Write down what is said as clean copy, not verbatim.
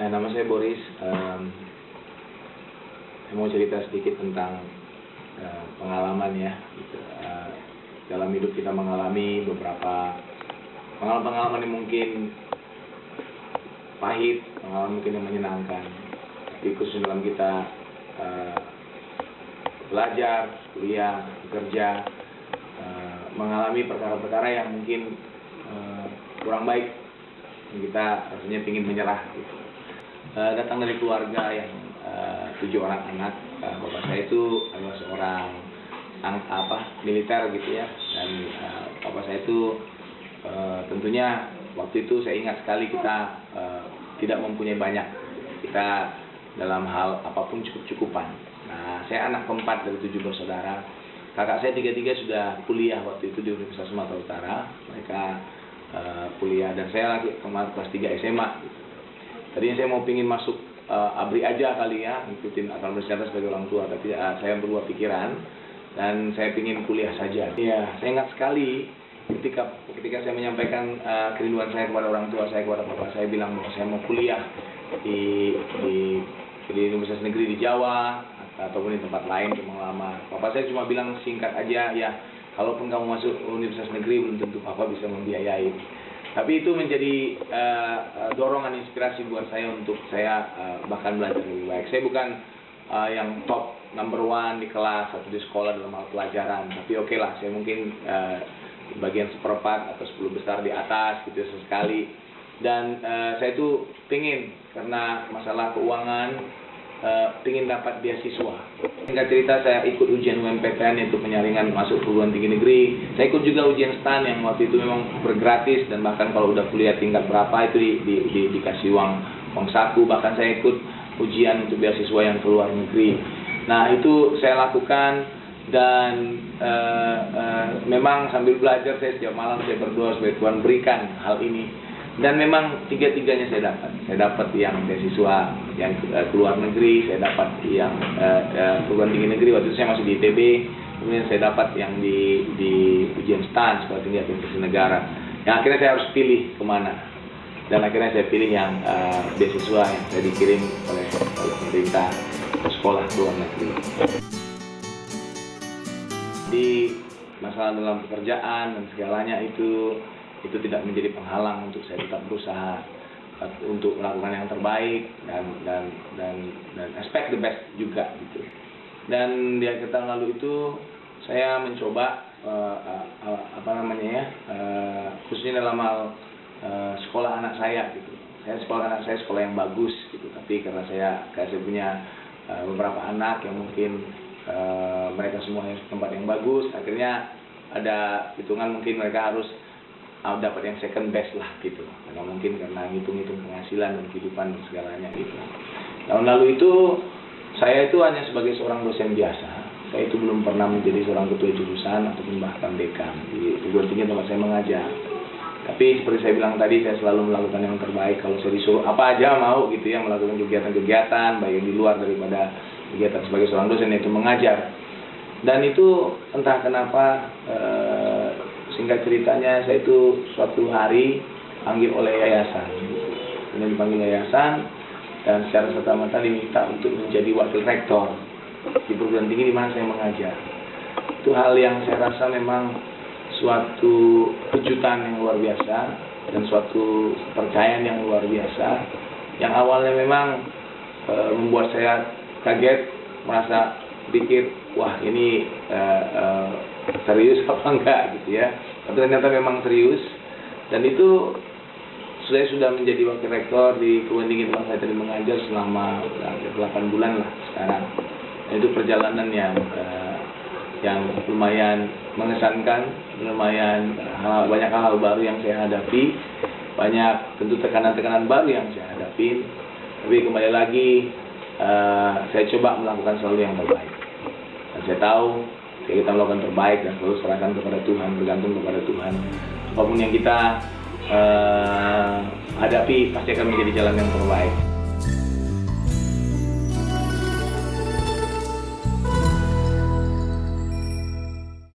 Nama saya Boris. Saya mau cerita sedikit tentang pengalaman ya. Gitu. Dalam hidup kita mengalami beberapa pengalaman-pengalaman yang mungkin pahit, pengalaman mungkin yang menyenangkan. Tapi khusus dalam kita belajar, kuliah, bekerja, mengalami perkara-perkara yang mungkin kurang baik, kita rasanya ingin menyerah gitu. Datang dari keluarga yang 7 orang anak. Bapak saya itu adalah seorang militer gitu ya, dan bapak saya itu tentunya waktu itu saya ingat sekali kita tidak mempunyai banyak, kita dalam hal apapun cukup-cukupan. Nah, saya anak keempat dari 7 bersaudara. Kakak saya 3 sudah kuliah waktu itu di Universitas Sumatera Utara. Mereka kuliah, dan saya lagi kemarin kelas 3 SMA. Tadinya saya mau pingin masuk ABRI aja kali ya, ngikutin akal bersenjata sebagai orang tua, tapi saya berubah pikiran dan saya pingin kuliah saja. Ya, saya ingat sekali ketika saya menyampaikan kerinduan saya kepada orang tua saya, kepada bapak saya, bilang bahwa saya mau kuliah di Universitas Negeri di Jawa ataupun di tempat lain untuk melamar. Bapak saya cuma bilang singkat aja, ya kalaupun kamu masuk Universitas Negeri belum tentu papa bisa membiayai. Tapi itu menjadi dorongan inspirasi buat saya untuk saya bahkan belajar lebih baik. Saya bukan yang top number 1 di kelas atau di sekolah dalam hal pelajaran, tapi oke lah, saya mungkin bagian seperempat atau 10 besar di atas gitu sesekali. Dan saya itu pingin, karena masalah keuangan, pingin dapat beasiswa. Singkat cerita, saya ikut ujian UMPTN, yaitu penyaringan masuk perguruan tinggi negeri. Saya ikut juga ujian STAN yang waktu itu memang bergratis, dan bahkan kalau udah kuliah tingkat berapa itu dikasih uang saku. Bahkan saya ikut ujian untuk beasiswa yang ke luar negeri. Nah, itu saya lakukan, dan memang sambil belajar saya setiap malam saya berdoa supaya Tuhan berikan hal ini. Dan memang 3-tiganya saya dapat. Saya dapat yang beasiswa yang ke luar negeri, saya dapat yang perguruan tinggi negeri, waktu itu saya masih di ITB. Kemudian saya dapat yang di ujian STAN, Sekolah Tinggi Administrasi Negara. Yang akhirnya saya harus pilih kemana. Dan akhirnya saya pilih yang beasiswa yang saya dikirim oleh pemerintah ke sekolah ke luar negeri. Di masalah dalam pekerjaan dan segalanya itu tidak menjadi penghalang untuk saya tetap berusaha untuk melakukan yang terbaik dan expect the best juga gitu. Dan di akhir tahun lalu itu saya mencoba khususnya dalam hal sekolah anak saya gitu. Anak saya sekolah yang bagus gitu, tapi karena saya punya beberapa anak yang mungkin mereka semuanya tempat yang bagus, akhirnya ada hitungan mungkin mereka harus dapat yang second best lah gitu. Karena mungkin karena ngitung-ngitung penghasilan dan kehidupan dan segalanya gitu. Tahun lalu itu saya itu hanya sebagai seorang dosen biasa. Saya itu belum pernah menjadi seorang ketua jurusan ataupun bahkan dekan di perguruan tinggi tempat saya mengajar. Tapi seperti saya bilang tadi, saya selalu melakukan yang terbaik. Kalau saya disuruh apa aja mau gitu ya, melakukan kegiatan-kegiatan baik yang di luar daripada kegiatan sebagai seorang dosen, yaitu mengajar. Dan itu entah kenapa, singkat ceritanya, saya itu suatu hari dipanggil oleh yayasan. Kemudian dipanggil yayasan, dan secara serta-merta diminta untuk menjadi wakil rektor di perguruan tinggi di mana saya mengajar. Itu hal yang saya rasa memang suatu kejutan yang luar biasa dan suatu kepercayaan yang luar biasa. Yang awalnya memang membuat saya kaget, merasa pikir, wah ini serius apa enggak gitu ya. Tapi ternyata memang serius, dan itu saya sudah menjadi wakil rektor di perguruan tinggi tempat saya tadi mengajar selama 8 bulan lah sekarang. Dan itu perjalanan yang lumayan mengesankan, lumayan banyak hal baru yang saya hadapi, banyak tentu tekanan-tekanan baru yang saya hadapi. Tapi kembali lagi, saya coba melakukan selalu yang terbaik. Dan saya tahu kita melakukan terbaik dan selalu serahkan kepada Tuhan, bergantung kepada Tuhan. Apapun yang kita hadapi pasti akan menjadi jalan yang terbaik.